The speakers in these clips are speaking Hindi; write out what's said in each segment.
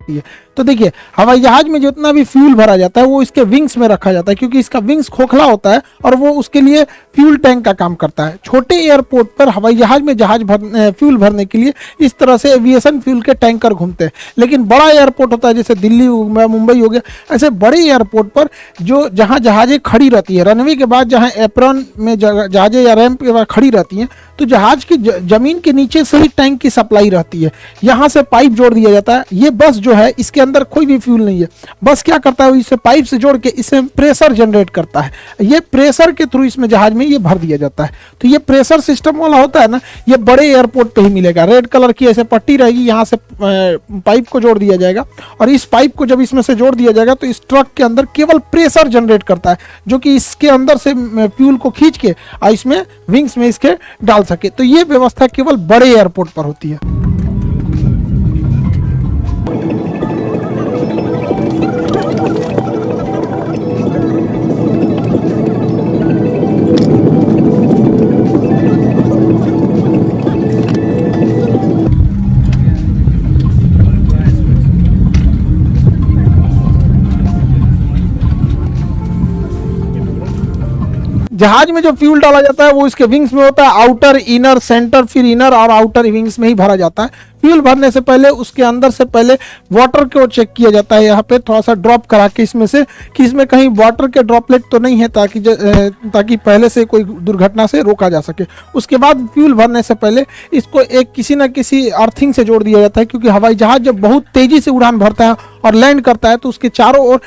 सकती है। तो देखिए हवाई जहाज में जितना भी फ्यूल भरा जाता है वो इसके विंग्स में रखा जाता है, क्योंकि इसका विंग्स खोखला होता है और वो उसके लिए फ्यूल टैंक का काम करता है। छोटे एयरपोर्ट पर हवाई जहाज में फ्यूल भरने के लिए इस तरह से एविएशन फ्यूल के टैंकर घूमते हैं। लेकिन बड़ा एयरपोर्ट होता है जैसे दिल्ली मुंबई हो गया, ऐसे बड़े एयरपोर्ट पर जो जहाँ जहाजें खड़ी रहती है, रनवे के बाद जहाँ एप्रॉन में जहाजें या रैंप के बाद खड़ी रहती हैं, तो जहाज की जमीन के नीचे से ही टैंक की सप्लाई रहती है, यहाँ से पाइप जोड़ दिया जाता है। ये बस जो है इसके अंदर कोई भी फ्यूल नहीं है, बस क्या करता है इसे पाइप से जोड़ के इसे प्रेशर जनरेट करता है, ये प्रेशर के थ्रू इसमें जहाज में ये भर दिया जाता है। तो ये प्रेशर सिस्टम वाला होता है ना, ये बड़े एयरपोर्ट पे ही मिलेगा। रेड कलर की ऐसे पट्टी रहेगी, यहाँ से पाइप को जोड़ दिया जाएगा और इस पाइप को जब इसमें से जोड़ दिया जाएगा तो इस ट्रक के अंदर केवल प्रेशर जनरेट करता है, जो कि इसके अंदर से फ्यूल को खींच के इसमें विंग्स में इसके डाल सके। तो ये व्यवस्था केवल बड़े एयरपोर्ट पर होती है। जहाज में जो फ्यूल डाला जाता है वो इसके विंग्स में होता है, आउटर, इनर, सेंटर, फिर इनर और आउटर विंग्स में ही भरा जाता है। फ्यूल भरने से पहले उसके अंदर से पहले वाटर को चेक किया जाता है, यहाँ पे थोड़ा सा ड्रॉप करा के इसमें से कि इसमें कहीं वाटर के ड्रॉपलेट तो नहीं है, ताकि पहले से कोई दुर्घटना से रोका जा सके। उसके बाद फ्यूल भरने से पहले इसको एक किसी न किसी अर्थिंग से जोड़ दिया जाता है, क्योंकि हवाई जहाज जब बहुत तेजी से उड़ान भरता है और लैंड करता है तो उसके चारों ओर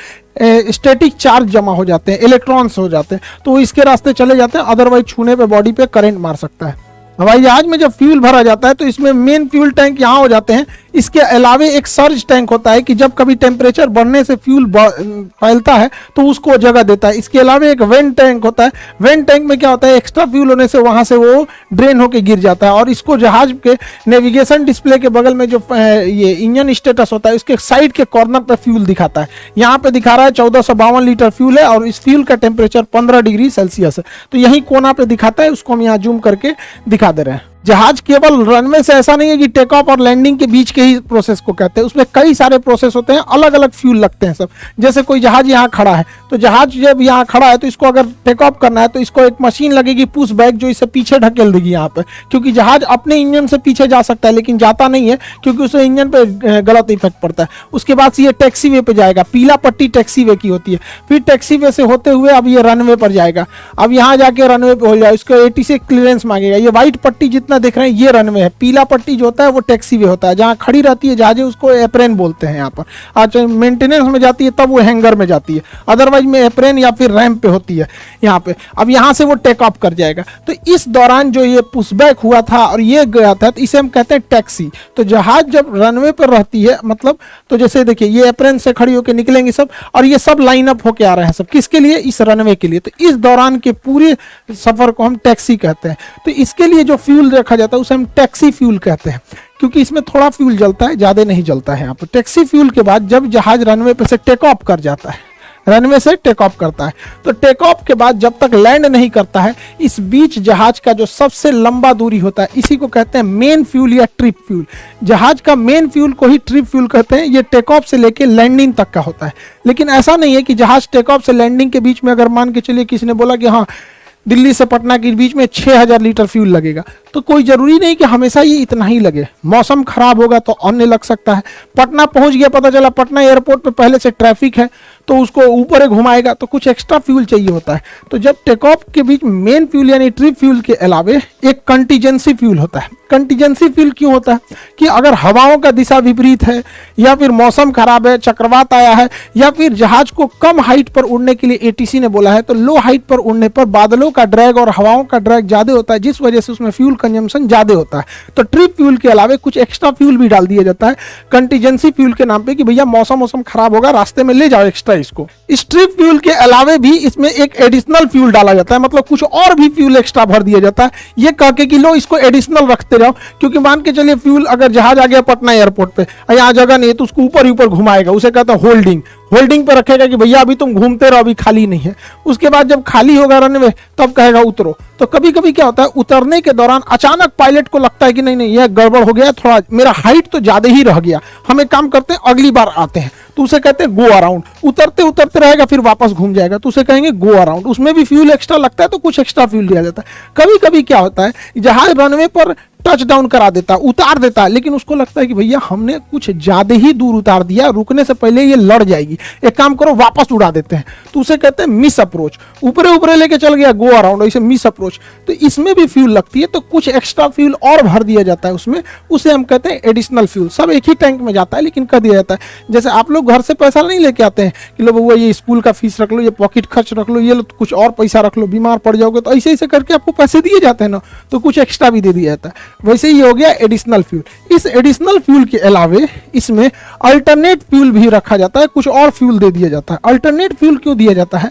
स्टैटिक चार्ज जमा हो जाते हैं, इलेक्ट्रॉन्स हो जाते हैं, तो वो इसके रास्ते चले जाते हैं, अदरवाइज छूने पे बॉडी पे करंट मार सकता है। हवाई जहाज में जब फ्यूल भरा जाता है तो इसमें मेन फ्यूल टैंक यहाँ हो जाते हैं। इसके अलावे एक सर्ज टैंक होता है कि जब कभी टेम्परेचर बढ़ने से फ्यूल फैलता है तो उसको जगह देता है। इसके अलावे एक वेंट टैंक होता है। वेंट टैंक में क्या होता है, एक्स्ट्रा फ्यूल होने से वहाँ से वो ड्रेन होकर गिर जाता है और इसको जहाज के नेविगेशन डिस्प्ले के बगल में जो ये इंजन स्टेटस होता है उसके साइड के कॉर्नर पर फ्यूल दिखाता है। यहाँ पे दिखा रहा है 1452 लीटर फ्यूल है और इस फ्यूल का टेम्परेचर 15 डिग्री सेल्सियस है। तो यही कोना पे दिखाता है, उसको हम यहाँ जूम करके दिखा दे रहे हैं। जहाज केवल रनवे से ऐसा नहीं है कि टेक ऑफ और लैंडिंग के बीच के ही प्रोसेस को कहते हैं, उसमें कई सारे प्रोसेस होते हैं, अलग अलग फ्यूल लगते हैं सब। जैसे कोई जहाज यहाँ खड़ा है तो जहाज जब यहाँ खड़ा है तो इसको अगर टेक ऑफ करना है तो इसको एक मशीन लगेगी पुश बैक, जो इसे पीछे ढकेल देगी यहाँ पे, क्योंकि जहाज अपने इंजन से पीछे जा सकता है लेकिन जाता नहीं है क्योंकि उसे इंजन पे गलत इफेक्ट पड़ता है। उसके बाद से ये टैक्सी वे पे जाएगा, पीला पट्टी टैक्सी वे की होती है, फिर टैक्सी वे से होते हुए अब ये रनवे पर जाएगा। अब यहाँ जाके रनवे पे हो जाए, इसको ATC क्लियरेंस मांगेगा। ये व्हाइट पट्टी जितना देख रहे हैं ये रनवे है, पीला पट्टी जो होता है वो टैक्सी वे होता है, जहाँ खड़ी रहती है जहाजें उसको एप्रेन बोलते हैं। यहाँ पर आज मेंटेनेंस में जाती है तब वो हैंगर में जाती है, अदरवाइज में एप्रेन या फिर रैंप पे होती है यहाँ पे। अब यहाँ से वो टेक ऑफ कर जाएगा। तो इस दौरान जो ये पुशबैक हुआ था और ये गया था तो इसे हम कहते हैं टैक्सी। तो जहाज जब रनवे पर रहती है मतलब, तो जैसे देखिए ये एप्रेन से खड़ी होकर निकलेंगे सब और ये सब लाइन अप होके आ रहे हैं सब, किसके लिए, इस रनवे के लिए। तो इस दौरान के पूरे सफर को हम टैक्सी कहते हैं। तो इसके लिए जो फ्यूल रखा जाता है उसे हम टैक्सी फ्यूल कहते हैं, क्योंकि इसमें थोड़ा फ्यूल जलता है, ज्यादा नहीं जलता है यहाँ पर। टैक्सी फ्यूल के बाद जब जहाज रनवे पे से टेक ऑफ कर जाता है, रनवे से टेक ऑफ करता है, तो टेक ऑफ के बाद जब तक लैंड नहीं करता है, इस बीच जहाज का जो सबसे लंबा दूरी होता है इसी को कहते हैं मेन फ्यूल या ट्रिप फ्यूल। जहाज का मेन फ्यूल को ही ट्रिप फ्यूल कहते हैं। ये टेक ऑफ से लेके लैंडिंग तक का होता है। लेकिन ऐसा नहीं है कि जहाज टेक ऑफ से लैंडिंग के बीच में अगर मान के चलिए किसी ने बोला कि हाँ दिल्ली से पटना के बीच में 6000 लीटर फ्यूल लगेगा, तो कोई जरूरी नहीं कि हमेशा ये इतना ही लगे। मौसम खराब होगा तो अन्य लग सकता है। पटना पहुंच गया, पता चला पटना एयरपोर्ट पे पहले से ट्रैफिक है तो उसको ऊपर घुमाएगा, तो कुछ एक्स्ट्रा फ्यूल चाहिए होता है। तो जब टेक ऑफ के बीच मेन फ्यूल यानी ट्रिप फ्यूल के अलावे एक कंटीजेंसी फ्यूल होता है। कंटीजेंसी फ्यूल क्यों होता है कि अगर हवाओं का दिशा विपरीत है या फिर मौसम खराब है, चक्रवात आया है, या फिर जहाज को कम हाइट पर उड़ने के लिए ATC ने बोला है, तो लो हाइट पर उड़ने पर बादलों का ड्रैग और हवाओं का ड्रैग ज्यादा होता है, जिस वजह से उसमें फ्यूल कंजम्पशन ज्यादा होता है। तो ट्रिप फ्यूल के अलावे कुछ एक्स्ट्रा फ्यूल भी डाल दिया जाता है कंटीजेंसी फ्यूल के नाम पे कि भैया मौसम खराब होगा, रास्ते में ले जाओ एक्स्ट्रा इसको। स्ट्रिप फ्यूल के अलावे भी इसमें एक एडिशनल फ्यूल डाला जाता है, मतलब कुछ और भी फ्यूल एक्स्ट्रा भर दिया जाता है, ये कह के कि लो इसको एडिशनल रखते रहो, क्योंकि मान के चलिए फ्यूल अगर जहाज आ गया पटना एयरपोर्ट पे, यहाँ जगह नहीं है तो उसको ऊपर ही ऊपर घुमाएगा, उसे कहता है होल्डिंग। होल्डिंग पे रखेगा कि भैया अभी तुम घूमते रहो, अभी खाली नहीं है। उसके बाद जब खाली होगा रनवे तब कहेगा उतरो। तो कभी कभी क्या होता है, उतरने के दौरान अचानक पायलट को लगता है कि नहीं नहीं यह गड़बड़ हो गया, थोड़ा मेरा हाइट तो ज्यादा ही रह गया, हम एक काम करते हैं अगली बार आते हैं, तो उसे कहते हैं गो अराउंड। उतरते उतरते रहेगा फिर वापस घूम जाएगा, तो उसे कहेंगे गो अराउंड। उसमें भी फ्यूल एक्स्ट्रा लगता है तो कुछ एक्स्ट्रा फ्यूल दिया जाता है। कभी कभी क्या होता है, जहाज रनवे पर टच डाउन करा देता है, उतार देता है, लेकिन उसको लगता है कि भैया हमने कुछ ज्यादा ही दूर उतार दिया, रुकने से पहले ये लड़ जाएगी, एक काम करो वापस उड़ा देते हैं, तो उसे कहते हैं मिस अप्रोच। ऊपरे ऊपरे लेके चल गया गो अराउंड, ऐसे मिस अप्रोच। तो इसमें भी फ्यूल लगती है, तो कुछ एक्स्ट्रा फ्यूल और भर दिया जाता है उसमें, उसे हम कहते हैं एडिशनल फ्यूल। सब एक ही टैंक में जाता है लेकिन कर दिया जाता है। जैसे आप लोग घर से पैसा नहीं लेके आते हैं कि लो बउआ ये स्कूल का फीस रख लो, ये पॉकेट खर्च रख लो, ये लो कुछ और पैसा रख लो, बीमार पड़ जाओगे, तो ऐसे ऐसे करके आपको पैसे दिए जाते हैं ना, तो कुछ एक्स्ट्रा भी दे दिया जाता है। वैसे ही हो गया एडिशनल फ्यूल। इस एडिशनल फ्यूल के अलावे इसमें अल्टरनेट फ्यूल भी रखा जाता है, कुछ और फ्यूल दे दिया जाता है। अल्टरनेट फ्यूल क्यों दिया जाता है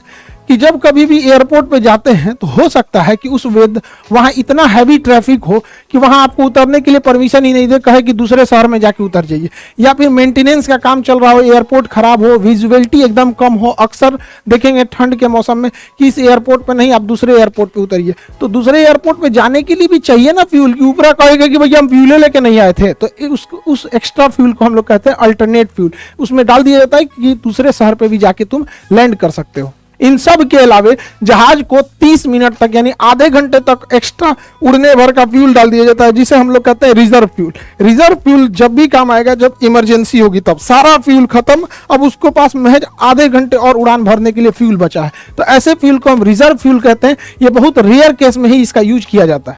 कि जब कभी भी एयरपोर्ट पे जाते हैं तो हो सकता है कि उस वेद वहां इतना हैवी ट्रैफिक हो कि वहां आपको उतरने के लिए परमिशन ही नहीं दे, कहे कि दूसरे शहर में जाके उतर जाइए, या फिर मेंटेनेंस का काम चल रहा हो, एयरपोर्ट खराब हो, विजुअलिटी एकदम कम हो। अक्सर देखेंगे ठंड के मौसम में कि इस एयरपोर्ट पे नहीं, आप दूसरे एयरपोर्ट पे उतरिए, तो दूसरे एयरपोर्ट पे जाने के लिए भी चाहिए ना फ्यूल, की ऊपर कहेगा कि भैया हम फ्यूल लेके नहीं आए थे, तो उस एक्स्ट्रा फ्यूल को हम लोग कहते हैं अल्टरनेट फ्यूल। उसमें डाल दिया जाता है कि दूसरे शहर पे भी जाके तुम लैंड कर सकते हो। इन सब के अलावे जहाज को 30 मिनट तक यानी आधे घंटे तक एक्स्ट्रा उड़ने भर का फ्यूल डाल दिया जाता है, जिसे हम लोग कहते हैं रिजर्व फ्यूल। रिजर्व फ्यूल जब भी काम आएगा, जब इमरजेंसी होगी तब। सारा फ्यूल खत्म, अब उसको पास महज आधे घंटे और उड़ान भरने के लिए फ्यूल बचा है, तो ऐसे फ्यूल को हम रिजर्व फ्यूल कहते हैं। ये बहुत रेयर केस में ही इसका यूज किया जाता है।